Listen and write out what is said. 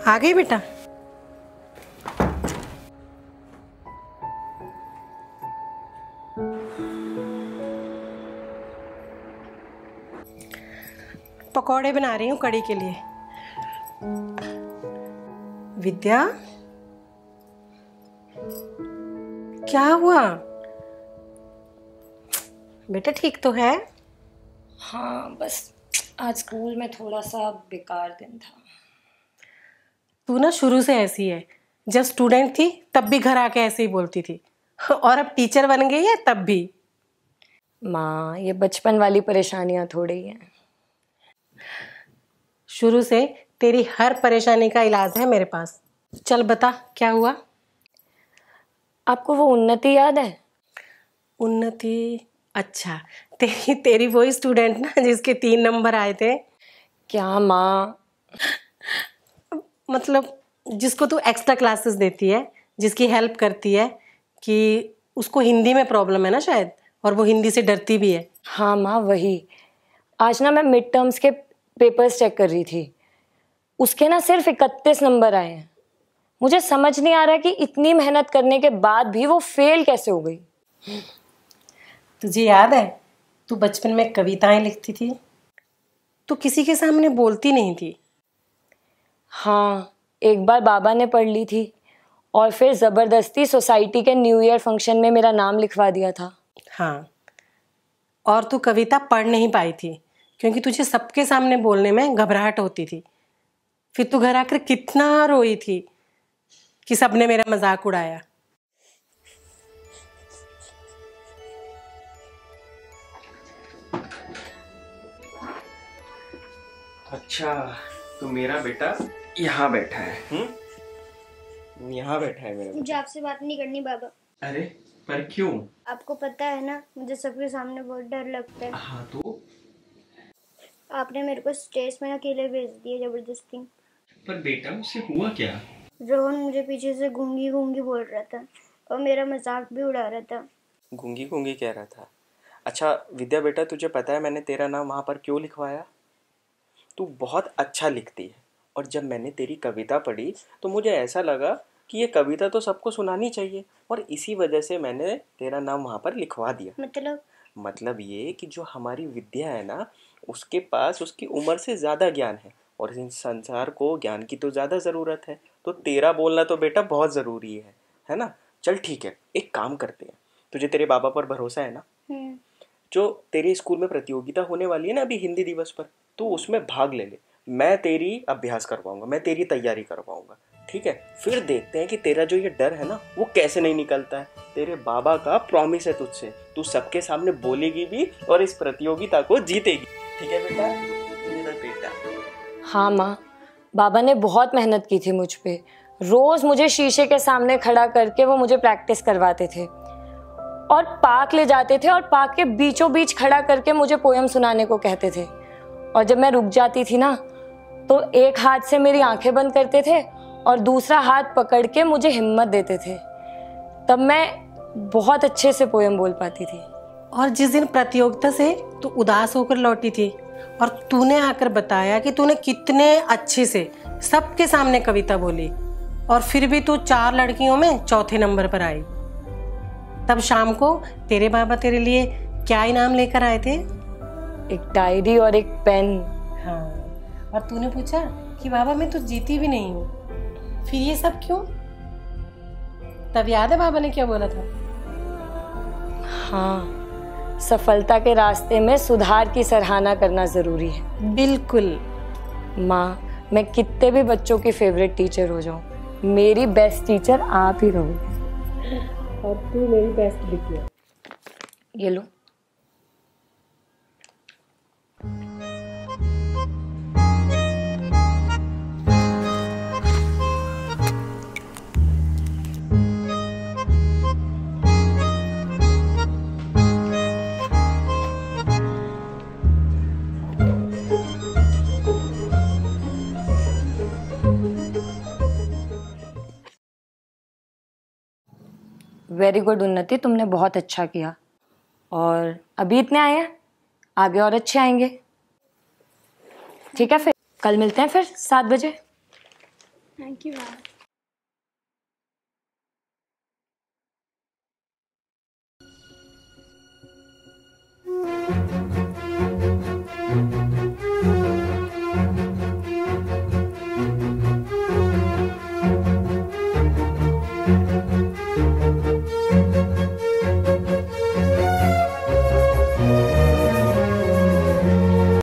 आ गई बेटा? पकौड़े बना रही हूँ कड़ी के लिए। विद्या, क्या हुआ बेटा? ठीक तो है? हाँ, बस आज स्कूल में थोड़ा सा बेकार दिन था। तू ना शुरू से ऐसी है। जब स्टूडेंट थी तब भी घर आके ऐसे ही बोलती थी, और अब टीचर बन गई है तब भी। माँ, ये बचपन वाली परेशानियां थोड़ी हैं। शुरू से तेरी हर परेशानी का इलाज है मेरे पास। चल बता, क्या हुआ? आपको वो उन्नति याद है? उन्नति? अच्छा, तेरी तेरी वही स्टूडेंट ना जिसके 3 नंबर आए थे? क्या माँ? मतलब जिसको तू एक्स्ट्रा क्लासेस देती है, जिसकी हेल्प करती है, कि उसको हिंदी में प्रॉब्लम है ना शायद, और वो हिंदी से डरती भी है। हाँ माँ, वही। आज ना मैं मिड टर्म्स के पेपर्स चेक कर रही थी। उसके ना सिर्फ 31 नंबर आए हैं। मुझे समझ नहीं आ रहा कि इतनी मेहनत करने के बाद भी वो फेल कैसे हो गई। तुझे याद है तू बचपन में कविताएं लिखती थी? तू किसी के सामने बोलती नहीं थी। हाँ, एक बार बाबा ने पढ़ ली थी और फिर ज़बरदस्ती सोसाइटी के न्यू ईयर फंक्शन में मेरा नाम लिखवा दिया था। हाँ, और तू कविता पढ़ नहीं पाई थी क्योंकि तुझे सबके सामने बोलने में घबराहट होती थी। फिर तू घर आकर कितना रोई थी कि सबने मेरा मजाक उड़ाया। अच्छा, तो मेरा बेटा यहाँ बैठा है। यहाँ बैठा है मेरा मुझे बेटा। आपसे बात नहीं करनी बाबा। अरे पर क्यों? आपको पता है ना, मुझे सबके सामने बहुत डर लगता है। हाँ तो? आपने मेरे को स्टेज में अकेले भेज दिया जबरदस्ती। पर बेटा उससे हुआ क्या? रोहन मुझे पीछे से गूंगी गूंगी बोल रहा था और मेरा मजाक भी उड़ा रहा था। गूंगी गूंगी कह रहा था? अच्छा विद्या बेटा, तुझे पता है मैंने तेरा नाम वहाँ पर क्यों लिखवाया? तू बहुत अच्छा लिखती है, और जब मैंने तेरी कविता पढ़ी तो मुझे ऐसा लगा कि ये कविता तो सबको सुनानी चाहिए, और इसी वजह से मैंने तेरा नाम वहाँ पर लिखवा दिया। मतलब ये कि जो हमारी विद्या है ना, उसके पास उसकी उम्र से ज़्यादा ज्ञान है, और इस संसार को ज्ञान की तो ज़्यादा ज़रूरत है, तो तेरा बोलना तो बेटा बहुत ज़रूरी है ना? चल ठीक है, एक काम करते हैं। तुझे तेरे बाबा पर भरोसा है ना? जो तेरे स्कूल में प्रतियोगिता होने वाली है ना अभी हिंदी दिवस पर, तू उसमें भाग ले ले। मैं तेरी अभ्यास करवाऊंगा, मैं तेरी तैयारी करवाऊंगा, ठीक है? फिर देखते हैं कि तेरा जो ये डर है ना वो कैसे नहीं निकलता है। तेरे बाबा का प्रॉमिस है तुझसे, तू सबके सामने बोलेगी भी और इस प्रतियोगिता को जीतेगी, ठीक है बेटा? मेरा बेटा। हाँ माँ, बाबा ने बहुत मेहनत की थी मुझ पे। रोज मुझे शीशे के सामने खड़ा करके वो मुझे प्रैक्टिस करवाते थे, और पार्क ले जाते थे और पार्क के बीचों बीच खड़ा करके मुझे पोयम सुनाने को कहते थे। और जब मैं रुक जाती थी ना, तो एक हाथ से मेरी आंखें बंद करते थे और दूसरा हाथ पकड़ के मुझे हिम्मत देते थे। तब मैं बहुत अच्छे से पोयम बोल पाती थी। और जिस दिन प्रतियोगिता से तू उदास होकर लौटी थी और तूने आकर बताया कि तूने कितने अच्छे से सबके सामने कविता बोली, और फिर भी तू 4 लड़कियों में चौथे नंबर पर आई, तब शाम को तेरे बाबा तेरे लिए क्या इनाम लेकर आए थे? एक डायरी और एक पेन। हाँ, और तूने पूछा कि बाबा मैं तो जीती भी नहीं हूँ, फिर ये सब क्यों? तब याद है बाबा ने क्या बोला था? हाँ, सफलता के रास्ते में सुधार की सराहना करना जरूरी है। बिल्कुल माँ, मैं कितने भी बच्चों की फेवरेट टीचर हो जाऊं, मेरी बेस्ट टीचर आप ही रहोगे। और तू मेरी बेस्ट बिटिया। ये लो। वेरी गुड उन्नति, तुमने बहुत अच्छा किया। और अभी इतने आए हैं, आगे और अच्छे आएंगे। ठीक है, फिर कल मिलते हैं फिर 7 बजे। Thank you ma'am.